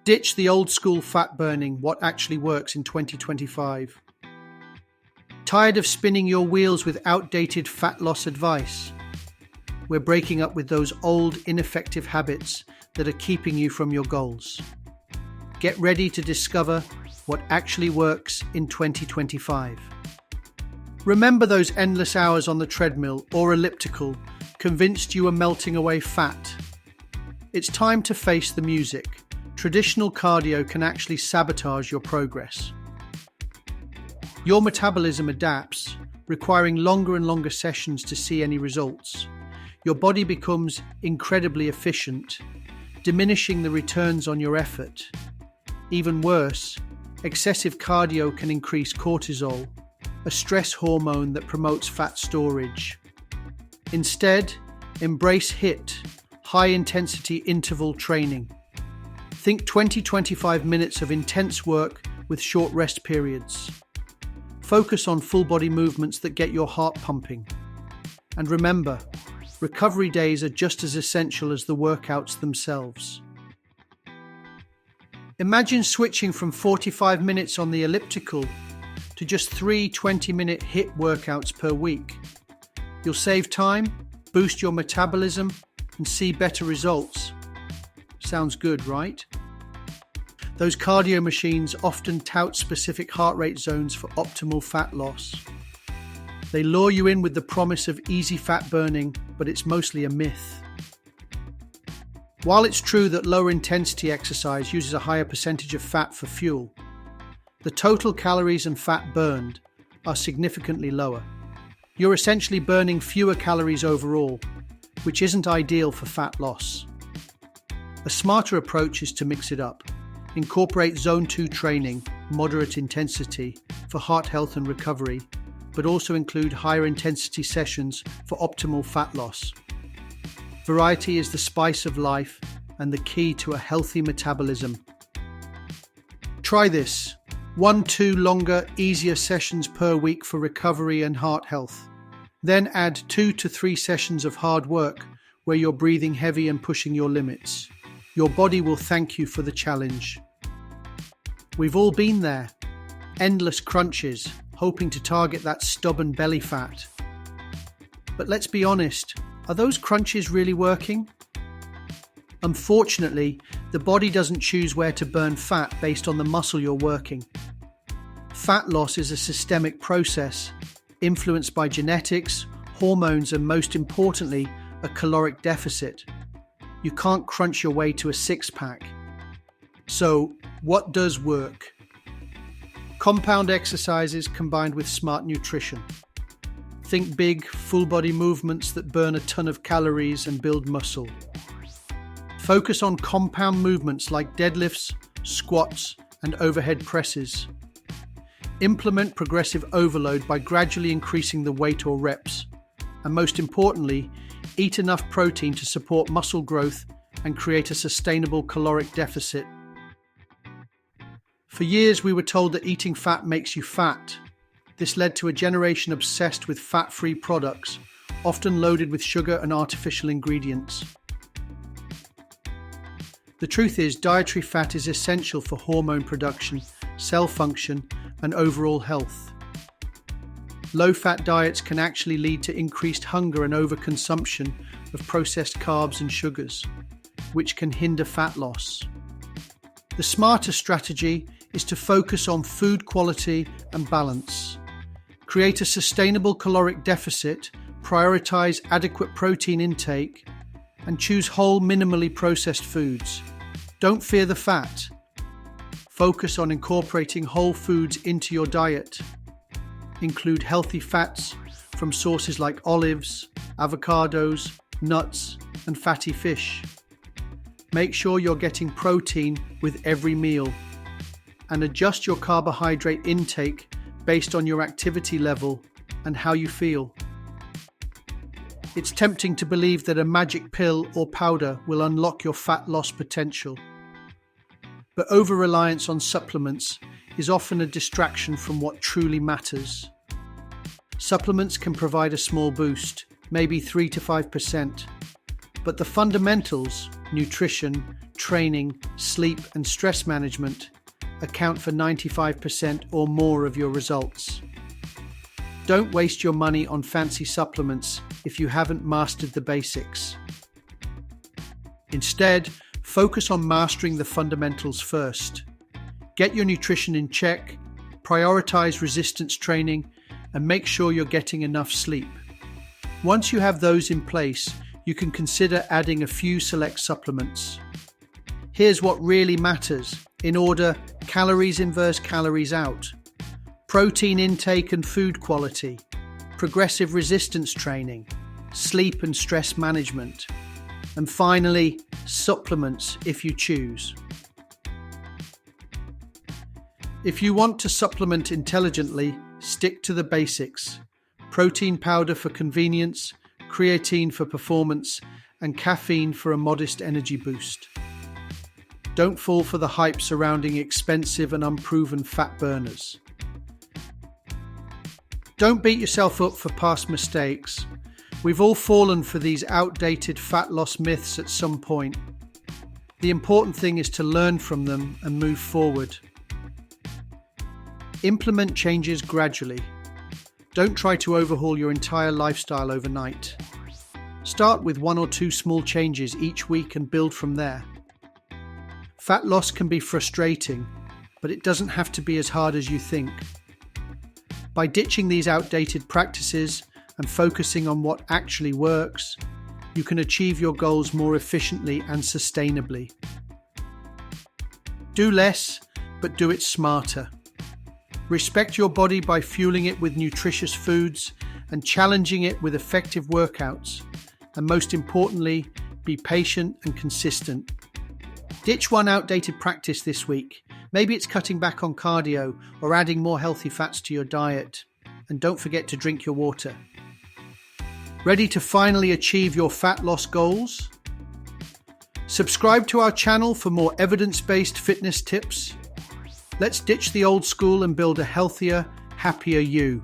Ditch the old school fat burning, what actually works in 2025. Tired of spinning your wheels with outdated fat loss advice? We're breaking up with those old, ineffective habits that are keeping you from your goals. Get ready to discover what actually works in 2025. Remember those endless hours on the treadmill or elliptical, convinced you were melting away fat? It's time to face the music. Traditional cardio can actually sabotage your progress. Your metabolism adapts, requiring longer and longer sessions to see any results. Your body becomes incredibly efficient, diminishing the returns on your effort. Even worse, excessive cardio can increase cortisol, a stress hormone that promotes fat storage. Instead, embrace HIIT, high-intensity interval training. Think 20-25 minutes of intense work with short rest periods. Focus on full-body movements that get your heart pumping. And remember, recovery days are just as essential as the workouts themselves. Imagine switching from 45 minutes on the elliptical to just 3 20-minute HIIT workouts per week. You'll save time, boost your metabolism, and see better results. Sounds good, right? Those cardio machines often tout specific heart rate zones for optimal fat loss. They lure you in with the promise of easy fat burning, but it's mostly a myth. While it's true that lower intensity exercise uses a higher percentage of fat for fuel, the total calories and fat burned are significantly lower. You're essentially burning fewer calories overall, which isn't ideal for fat loss. A smarter approach is to mix it up. Incorporate Zone 2 training, moderate intensity, for heart health and recovery, but also include higher intensity sessions for optimal fat loss. Variety is the spice of life and the key to a healthy metabolism. Try this. 1-2 longer, easier sessions per week for recovery and heart health. Then add 2 to 3 sessions of hard work where you're breathing heavy and pushing your limits. Your body will thank you for the challenge. We've all been there. Endless crunches, hoping to target that stubborn belly fat. But let's be honest, are those crunches really working? Unfortunately, the body doesn't choose where to burn fat based on the muscle you're working. Fat loss is a systemic process, influenced by genetics, hormones, and most importantly, a caloric deficit. You can't crunch your way to a six-pack. So, what does work? Compound exercises combined with smart nutrition. Think big, full-body movements that burn a ton of calories and build muscle. Focus on compound movements like deadlifts, squats, and overhead presses. Implement progressive overload by gradually increasing the weight or reps. And most importantly, eat enough protein to support muscle growth and create a sustainable caloric deficit. For years, we were told that eating fat makes you fat. This led to a generation obsessed with fat-free products, often loaded with sugar and artificial ingredients. The truth is, dietary fat is essential for hormone production, cell function, and overall health. Low-fat diets can actually lead to increased hunger and overconsumption of processed carbs and sugars, which can hinder fat loss. The smarter strategy is to focus on food quality and balance. Create a sustainable caloric deficit, prioritize adequate protein intake, and choose whole, minimally processed foods. Don't fear the fat. Focus on incorporating whole foods into your diet. Include healthy fats from sources like olives, avocados, nuts, and fatty fish. Make sure you're getting protein with every meal, and adjust your carbohydrate intake based on your activity level and how you feel. It's tempting to believe that a magic pill or powder will unlock your fat loss potential. But over-reliance on supplements is often a distraction from what truly matters. Supplements can provide a small boost, maybe 3 to 5%, but the fundamentals, nutrition, training, sleep, and stress management account for 95% or more of your results. Don't waste your money on fancy supplements if you haven't mastered the basics. Instead, focus on mastering the fundamentals first. Get your nutrition in check, prioritize resistance training, and make sure you're getting enough sleep. Once you have those in place, you can consider adding a few select supplements. Here's what really matters. In order: calories in versus calories out, protein intake and food quality, progressive resistance training, sleep and stress management, and finally, supplements if you choose. If you want to supplement intelligently, stick to the basics: protein powder for convenience, creatine for performance, and caffeine for a modest energy boost. Don't fall for the hype surrounding expensive and unproven fat burners. Don't beat yourself up for past mistakes. We've all fallen for these outdated fat loss myths at some point. The important thing is to learn from them and move forward. Implement changes gradually. Don't try to overhaul your entire lifestyle overnight. Start with 1 or 2 small changes each week and build from there. Fat loss can be frustrating, but it doesn't have to be as hard as you think. By ditching these outdated practices and focusing on what actually works, you can achieve your goals more efficiently and sustainably. Do less, but do it smarter. Respect your body by fueling it with nutritious foods and challenging it with effective workouts. And most importantly, be patient and consistent. Ditch one outdated practice this week. Maybe it's cutting back on cardio or adding more healthy fats to your diet. And don't forget to drink your water. Ready to finally achieve your fat loss goals? Subscribe to our channel for more evidence-based fitness tips. Let's ditch the old school and build a healthier, happier you.